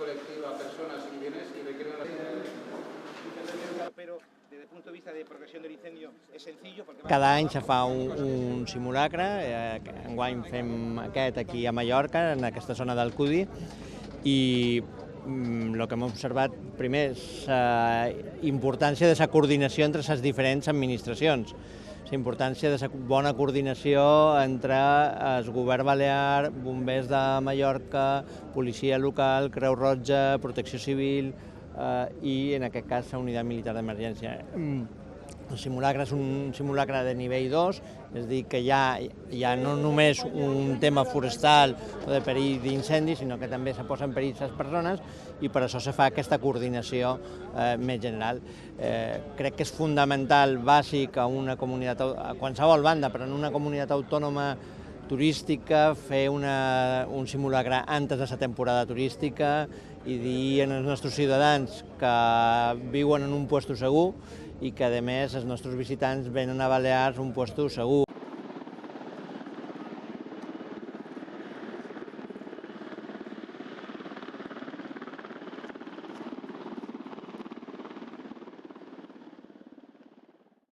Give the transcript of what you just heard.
colectiva a personas y bienes y requiere una... Pero desde el punto de vista de progresión del incendio es sencillo porque... Cada any se fa un simulacre, enguany fem aquest aquí a Mallorca, en aquesta zona d'Alcúdia, i el que hem observat primer és la importància de la coordinació entre les diferents administracions, la importància de la bona coordinació entre el govern balear, bombers de Mallorca, policia local, Creu Roja, protecció civil i en aquest cas la unitat militar d'emergència. El simulacre és un simulacre de nivell 2, és a dir, que hi ha no només un tema forestal o de perill d'incendi, sinó que també se posa en perill les persones i per això se fa aquesta coordinació més general. Crec que és fundamental, bàsic, a una comunitat, a qualsevol banda, però en una comunitat autònoma turística, fer un simulacre antes de la temporada turística i dir als nostres ciutadans que viuen en un lloc segur i que, a més, els nostres visitants venen a Balears un lloc segur.